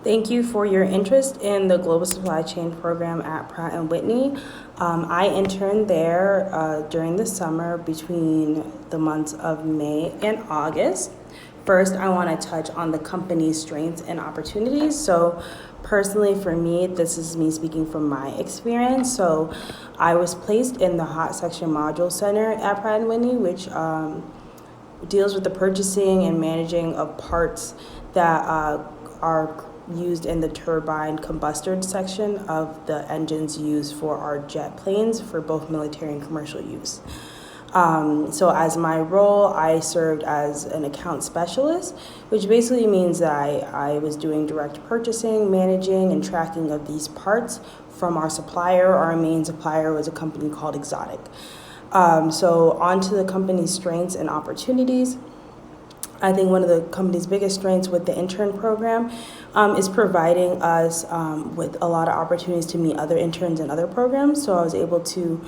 Thank you for your interest in the Global Supply Chain Program at Pratt & Whitney. I interned there during the summer between the months of May and August. First, I want to touch on the company's strengths and opportunities. So personally for me, this is me speaking from my experience. So I was placed in the Hot Section Module Center at Pratt & Whitney, which deals with the purchasing and managing of parts that are used in the turbine combustor section of the engines used for our jet planes for both military and commercial use. So as my role, I served as an account specialist, which basically means that I was doing direct purchasing, managing, and tracking of these parts from our supplier. Our main supplier was a company called Exotic. So on to the company's strengths and opportunities. I think one of the company's biggest strengths with the intern program is providing us with a lot of opportunities to meet other interns in other programs. So I was able to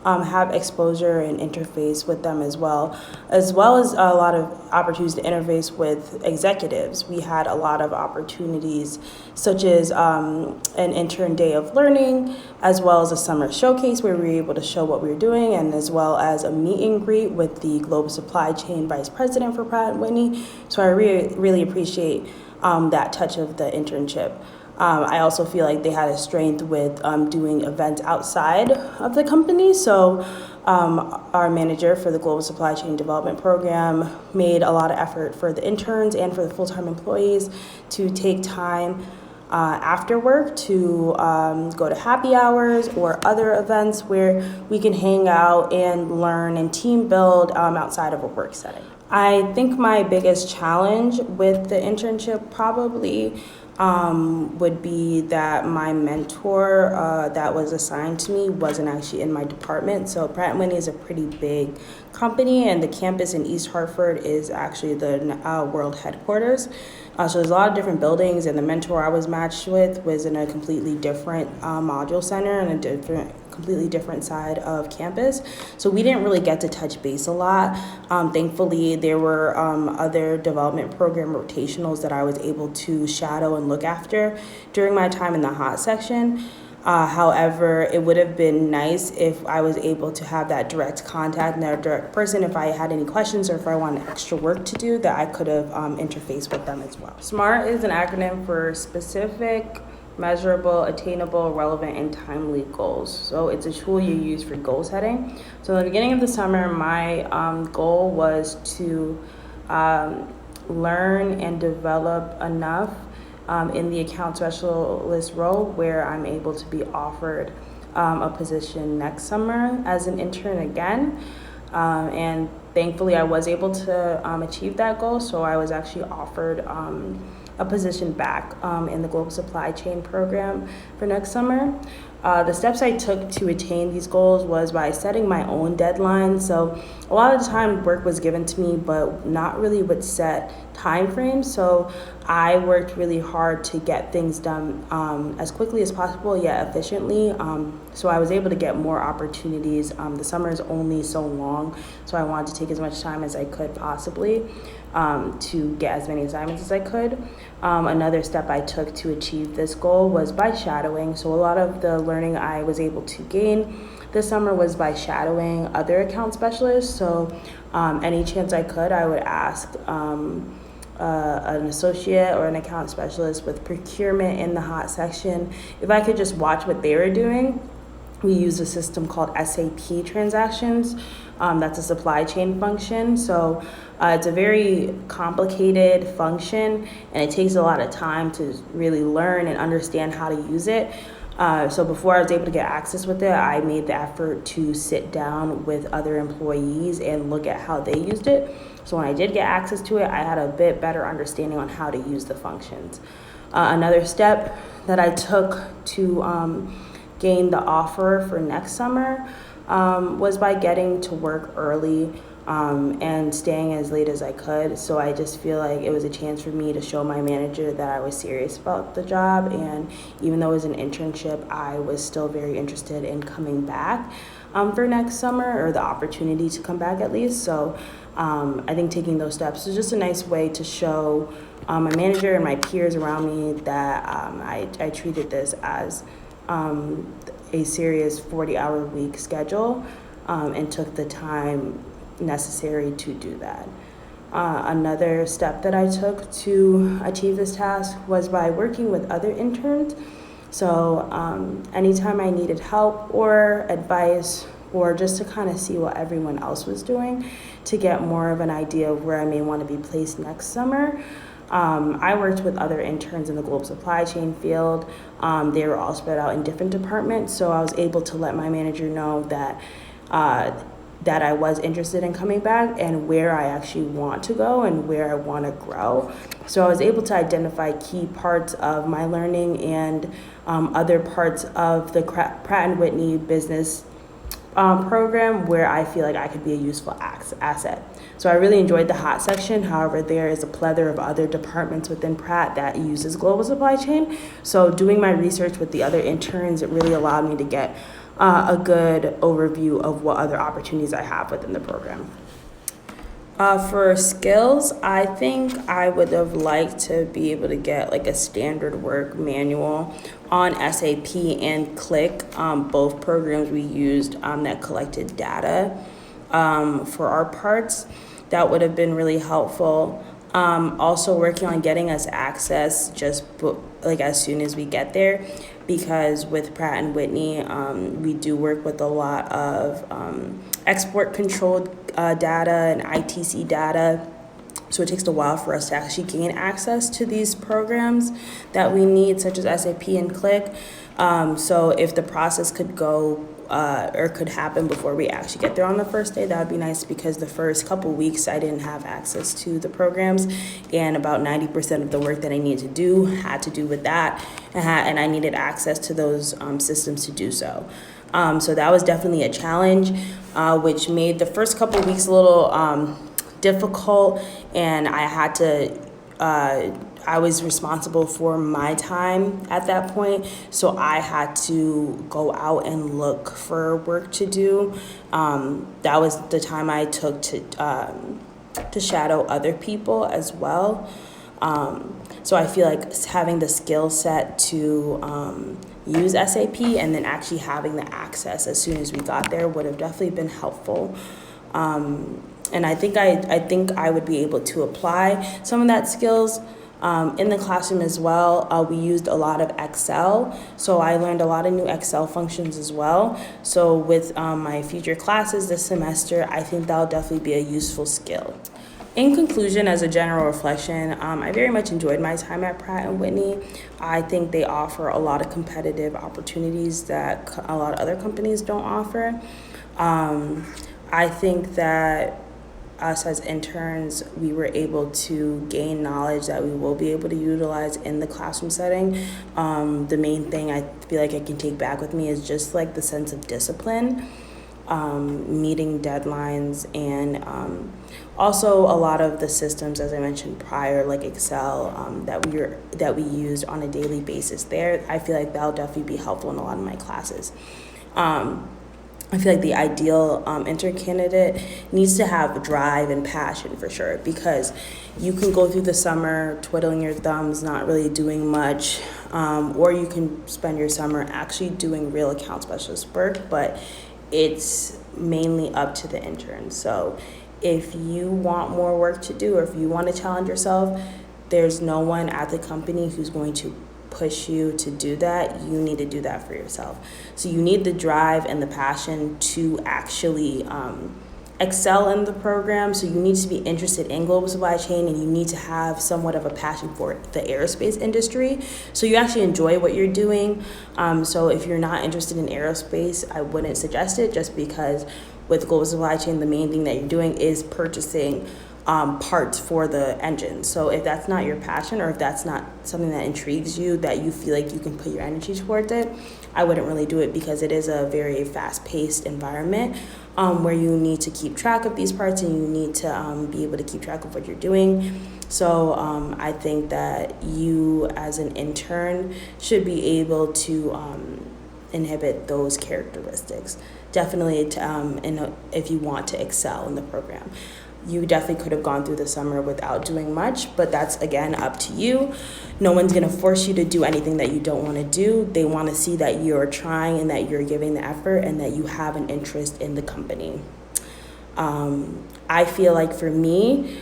have exposure and interface with them as well as a lot of opportunities to interface with executives. We had a lot of opportunities such as an intern day of learning, as well as a summer showcase where we were able to show what we were doing, and as well as a meet and greet with the Global Supply Chain Vice President for Pratt & Whitney. So I really appreciate that touch of the internship. I also feel like they had a strength with doing events outside of the company. So our manager for the Global Supply Chain Development Program made a lot of effort for the interns and for the full-time employees to take time after work to go to happy hours or other events where we can hang out and learn and team build outside of a work setting. I think my biggest challenge with the internship probably would be that my mentor that was assigned to me wasn't actually in my department. So Pratt & Whitney is a pretty big company, and the campus in East Hartford is actually the world headquarters. So there's a lot of different buildings, and the mentor I was matched with was in a completely different module center and a completely different side of campus. So we didn't really get to touch base a lot. Thankfully, there were other development program rotationals that I was able to shadow and look after during my time in the hot section. However, it would have been nice if I was able to have that direct contact and that direct person if I had any questions or if I wanted extra work to do, that I could have interfaced with them as well. SMART is an acronym for specific, measurable, attainable, relevant, and timely goals. So it's a tool you use for goal setting. So in the beginning of the summer, my goal was to learn and develop enough in the account specialist role where I'm able to be offered a position next summer as an intern again. And thankfully I was able to achieve that goal. So I was actually offered a position back in the Global Supply Chain Program for next summer. The steps I took to attain these goals was by setting my own deadlines. So a lot of the time work was given to me, but not really with set time frames. So I worked really hard to get things done as quickly as possible, yet efficiently. So I was able to get more opportunities. The summer is only so long, so I wanted to take as much time as I could possibly to get as many assignments as I could. Another step I took to achieve this goal was by shadowing. So a lot of the learning I was able to gain this summer was by shadowing other account specialists. So any chance I could, I would ask an associate or an account specialist with procurement in the hot section if I could just watch what they were doing. We use a system called SAP Transactions. That's a supply chain function. So it's a very complicated function, and it takes a lot of time to really learn and understand how to use it. So before I was able to get access with it, I made the effort to sit down with other employees and look at how they used it. So when I did get access to it, I had a bit better understanding on how to use the functions. Another step that I took to gain the offer for next summer was by getting to work early and staying as late as I could. So I just feel like it was a chance for me to show my manager that I was serious about the job. And even though it was an internship, I was still very interested in coming back for next summer, or the opportunity to come back at least. So I think taking those steps was just a nice way to show my manager and my peers around me that I treated this as a serious 40-hour week schedule, and took the time necessary to do that. Another step that I took to achieve this task was by working with other interns. So anytime I needed help or advice, or just to kind of see what everyone else was doing to get more of an idea of where I may want to be placed next summer, I worked with other interns in the global supply chain field. They were all spread out in different departments, so I was able to let my manager know that that I was interested in coming back and where I actually want to go and where I want to grow. So I was able to identify key parts of my learning and other parts of the Pratt & Whitney business program where I feel like I could be a useful asset. So I really enjoyed the hot section. However, there is a plethora of other departments within Pratt that uses global supply chain. So doing my research with the other interns, it really allowed me to get a good overview of what other opportunities I have within the program. For skills, I think I would have liked to be able to get like a standard work manual on SAP and Qlik, both programs we used that collected data for our parts. That would have been really helpful. Also working on getting us access just like as soon as we get there, because with Pratt & Whitney, we do work with a lot of export controlled data and ITC data. So it takes a while for us to actually gain access to these programs that we need, such as SAP and Qlik. So if the process could go or could happen before we actually get there on the first day, that would be nice, because the first couple weeks I didn't have access to the programs, and about 90% of the work that I needed to do had to do with that, and I needed access to those systems to do so. So that was definitely a challenge, which made the first couple weeks a little difficult, and I had to I was responsible for my time at that point, so I had to go out and look for work to do. That was the time I took to shadow other people as well. So I feel like having the skill set to use SAP and then actually having the access as soon as we got there would have definitely been helpful. And I think I would be able to apply some of that skills in the classroom as well. We used a lot of Excel, so I learned a lot of new Excel functions as well. So with my future classes this semester, I think that'll definitely be a useful skill. In conclusion, as a general reflection, I very much enjoyed my time at Pratt & Whitney. I think they offer a lot of competitive opportunities that a lot of other companies don't offer. I think that us as interns, we were able to gain knowledge that we will be able to utilize in the classroom setting. The main thing I feel like I can take back with me is just like the sense of discipline, meeting deadlines, and also a lot of the systems, as I mentioned prior, like Excel, that we used on a daily basis there. I feel like that'll definitely be helpful in a lot of my classes. I feel like the ideal intern candidate needs to have drive and passion for sure, because you can go through the summer twiddling your thumbs, not really doing much, or you can spend your summer actually doing real account specialist work, but it's mainly up to the intern. So if you want more work to do, or if you want to challenge yourself, there's no one at the company who's going to push you to do that. You need to do that for yourself. So you need the drive and the passion to actually excel in the program. So you need to be interested in global supply chain, and you need to have somewhat of a passion for the aerospace industry, so you actually enjoy what you're doing. So if you're not interested in aerospace, I wouldn't suggest it, just because with global supply chain, the main thing that you're doing is purchasing parts for the engine. So if that's not your passion, or if that's not something that intrigues you, that you feel like you can put your energy towards it, I wouldn't really do it, because it is a very fast-paced environment where you need to keep track of these parts, and you need to be able to keep track of what you're doing. So I think that you as an intern should be able to inhibit those characteristics. Definitely if you want to excel in the program. You definitely could have gone through the summer without doing much, but that's, again, up to you. No one's going to force you to do anything that you don't want to do. They want to see that you're trying and that you're giving the effort and that you have an interest in the company. I feel like for me,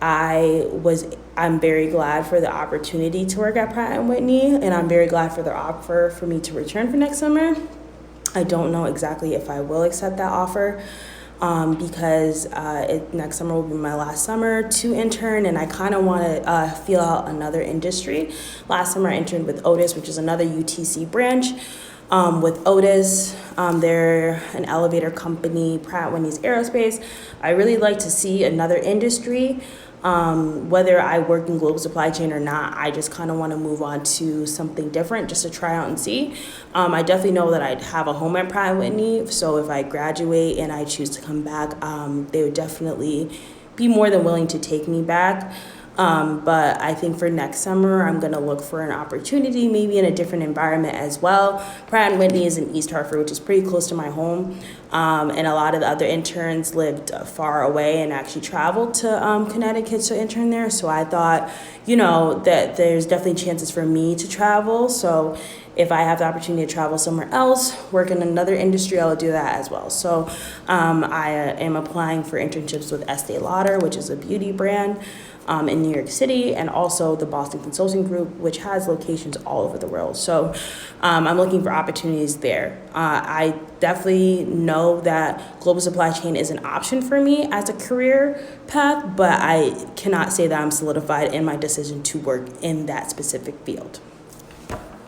I'm very glad for the opportunity to work at Pratt & Whitney, and I'm very glad for the offer for me to return for next summer. I don't know exactly if I will accept that offer, because next summer will be my last summer to intern, and I kind of want to feel out another industry. Last summer I interned with Otis, which is another UTC branch. With Otis, they're an elevator company. Pratt & Whitney's aerospace. I really like to see another industry. Whether I work in global supply chain or not, I just kind of want to move on to something different just to try out and see. I definitely know that I'd have a home at Pratt & Whitney, so if I graduate and I choose to come back, they would definitely be more than willing to take me back. But I think for next summer, I'm going to look for an opportunity, maybe in a different environment as well. Pratt & Whitney is in East Hartford, which is pretty close to my home. And a lot of the other interns lived far away and actually traveled to Connecticut to intern there. So I thought, that there's definitely chances for me to travel. So if I have the opportunity to travel somewhere else, work in another industry, I'll do that as well. So I am applying for internships with Estee Lauder, which is a beauty brand in New York City, and also the Boston Consulting Group, which has locations all over the world. So I'm looking for opportunities there. I definitely know that global supply chain is an option for me as a career path, but I cannot say that I'm solidified in my decision to work in that specific field.